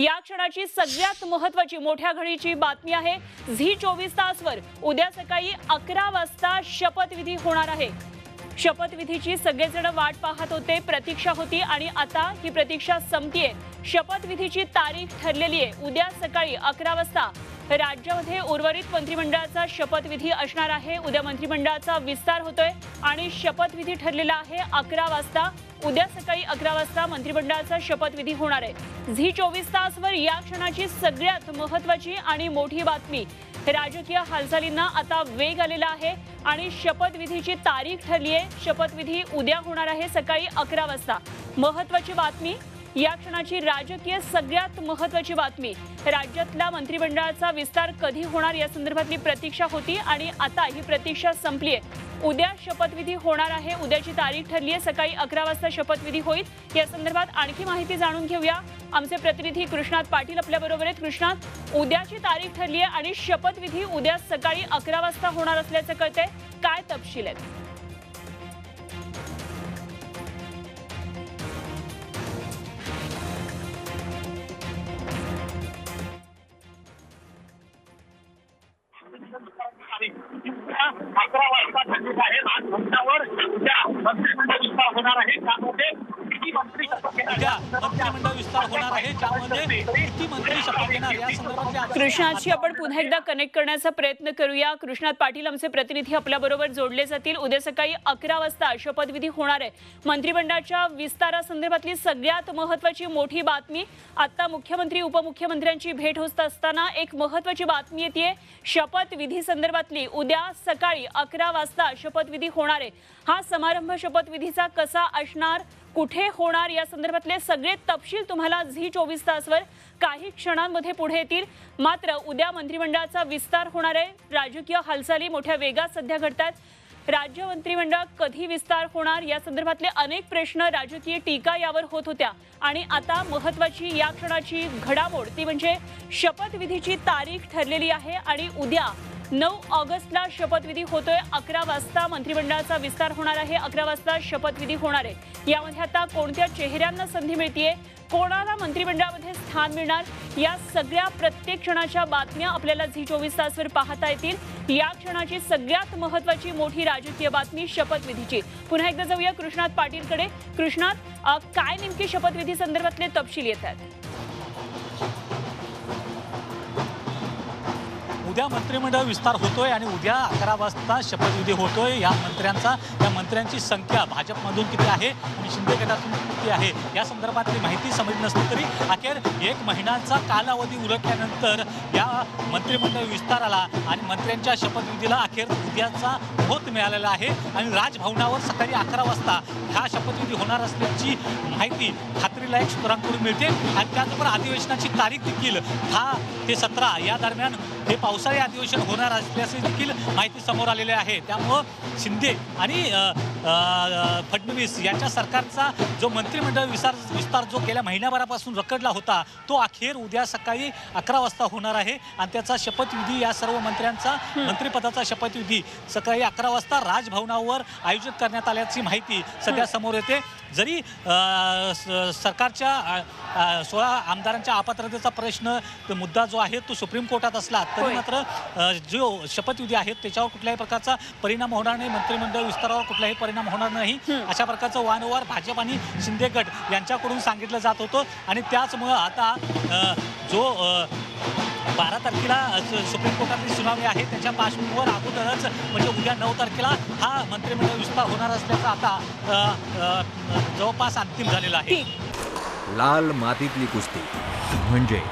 या क्षणाची सगळ्यात महत्त्वाची मोठ्या घडीची बातमी आहे। झी 24 तासवर उद्या सकाळी 11 वाजता शपथविधी होणार आहे। शपथविधीची सगळेजण वाट पाहत होते, प्रतीक्षा होती आणि आता ही प्रतीक्षा संपतीये। शपथविधीची तारीख ठरलेली आहे। उद्या सकाळी 11 वाजता राज्यामध्ये उर्वरित मंत्रिमंडळाचा शपथविधी असणार आहे। उद्या मंत्रिमंडळाचा विस्तार होतोय आणि शपथविधी ठरलेला आहे 11 वाजता। उद्या सकाळी 11 वाजता मंत्रिमंडळाचा शपथविधी होणार आहे। झी 24 तासवर या क्षणाची सगळ्यात महत्त्वाची आणि मोठी बातमी। राजकीय हालचालींना आता वेग आलेला आहे आणि शपथविधीची तारीख ठरली आहे। शपथविधी उद्या होणार आहे सकाळी 11 वाजता। महत्त्वाची बातमी, या क्षणाची राजकीय सगळ्यात महत्त्वाची बातमी। राज्यातल्या मंत्रिमंडळाचा विस्तार कधी होणार या संदर्भातली प्रतीक्षा होती आणि आता ही प्रतीक्षा संपली आहे। उद्या शपथविधी होणार आहे। उद्याची तारीख ठरली आहे, सकाळी 11 वाजता शपथविधी होईल। या संदर्भात आणखी माहिती जाणून घेऊया। आमचे प्रतिनिधी कृष्णात पाटील आपल्या बरोबर आहेत। कृष्णात, उद्याची तारीख ठरली आहे आणि शपथविधी उद्या सकाळी 11 वाजता होणार असल्याचं कळतंय, काय तपशील आहेत? कृष्णाशी आपण पुन्हा एकदा कनेक्ट करण्याचा प्रयत्न करूया। कृष्णात पाटील आमचे प्रतिनिधी आपल्या बरोबर जोडले जातील। उद्या सकाळी 11 वाजता शपथविधी होणार आहे। मंत्रिमंडळाच्या विस्तारासंदर्भातली सगळ्यात महत्त्वाची मोठी बातमी। आता मुख्यमंत्री उपमुख्यमंत्र्यांची भेट होत असताना एक महत्त्वाची बातमी येते। शपथविधी संदर्भातली उद्या सकाळी 11 वाजता शपथविधी होणार आहे। हा समारंभ शपथविधीचा कसा असणार, कुठे होणार या संदर्भातले सगळे तपशील तुम्हाला झी 24 तासवर काही क्षणांमध्ये पुढे येतील। मात्र उद्या मंत्रिमंडळाचा विस्तार होणार आहे। राजकीय हालचाली मोठ्या वेगात सध्या घडतात। राज्य मंत्रिमंडळ कधी विस्तार होणार या संदर्भातले अनेक प्रश्न, राजकीय टीका यावर होत होत्या आणि आता महत्त्वाची या क्षणाची घडामोड ती म्हणजे शपथविधीची तारीख ठरलेली आहे आणि उद्या 9 ऑगस्टला शपथविधी होतोय। 11 वाजता मंत्रिमंडळाचा विस्तार होणार आहे। 11 वाजता शपथविधी होणार आहे। यामध्ये आता कोणत्या चेहऱ्यांना संधी मिळतेय, कोणाला मंत्रिमंडळामध्ये स्थान मिळणार, या सगळ्या प्रत्येक क्षणाच्या बातम्या आपल्याला झी 24 तासवर पाहता येतील। या क्षणाची सगळ्यात महत्त्वाची मोठी राजकीय बातमी शपथविधीची। पुन्हा एकदा जाऊया कृष्णात पाटीलकडे। कृष्णात, काय नेमकी शपथविधी संदर्भातले तपशील येतात? उद्या मंत्रिमंडळ विस्तार होतोय आणि उद्या 11 वाजता शपथविधी होतोय। या मंत्र्यांची संख्या भाजपमधून किती आहे आणि शिंदे गटातून किती आहे या संदर्भातली माहिती समजली नसली तरी अखेर 1 महिन्याचा कालावधी उलटल्यानंतर या मंत्रिमंडळ विस्ताराला आणि मंत्र्यांच्या शपथविधीला अखेर उद्याचा मुहूर्त मिळालेला आहे आणि राजभवनावर सकाळी 11 वाजता हा शपथविधी होणार असल्याची माहिती खात्रीलायक सूत्रांकडून मिळते आणि त्याचबरोबर अधिवेशनाची तारीख देखील 10 ते 17 या दरम्यान हे पावसाळी अधिवेशन होणार असल्याची देखील माहिती समोर आलेली आहे। त्यामुळं शिंदे आणि फडणवीस यांच्या सरकारचा जो मंत्रिमंडळ विस्तार जो गेल्या महिन्याभरापासून रखडला होता तो अखेर उद्या सकाळी 11 वाजता होणार आहे आणि त्याचा शपथविधी या सर्व मंत्र्यांचा मंत्रिपदाचा शपथविधी सकाळी 11 वाजता राजभवनावर आयोजित करण्यात आल्याची माहिती सध्या समोर येते। जरी सरकारच्या 16 आमदारांच्या अपात्रतेचा प्रश्न मुद्दा जो आहे तो सुप्रीम कोर्टात असला तरी मात्र जो शपथविधी आहे त्याच्यावर कुठल्याही प्रकारचा परिणाम होणार नाही, मंत्रिमंडळ विस्तारावर कुठलाही परिणाम होणार नाही अशा प्रकारचं वारंवार भाजप आणि शिंदे गट यांच्याकडून सांगितलं जात होतं आणि त्याचमुळं आता जो 12 तारखेला सुप्रीम कोर्टातली सुनावणी आहे त्याच्या पार्श्वभूमीवर अगोदरच म्हणजे उद्या 9 तारखेला हा मंत्रिमंडळ विस्तार होणार असल्याचा आता जवळपास अंतिम झालेला आहे। लाल मातीतली कुस्ती म्हणजे